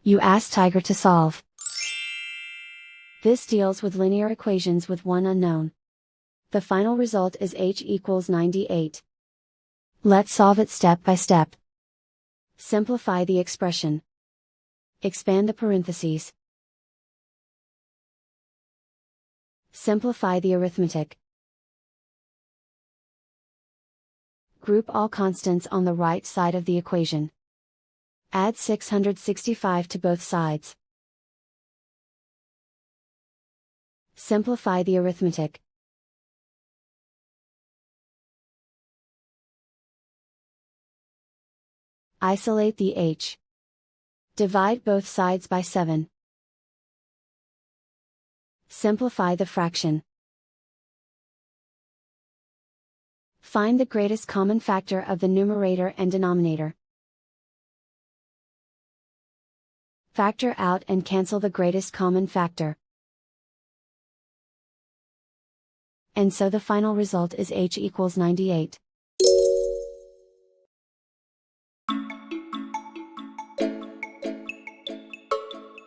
You ask Tiger to solve. This deals with linear equations with one unknown. The final result is h equals 98. Let's solve it step by step. Simplify the expression. Expand the parentheses. Simplify the arithmetic. Group all constants on the right side of the equation. Add 665 to both sides. Simplify the arithmetic. Isolate the h. Divide both sides by 7. Simplify the fraction. Find the greatest common factor of the numerator and denominator. Factor out and cancel the greatest common factor. And so the final result is h equals 98.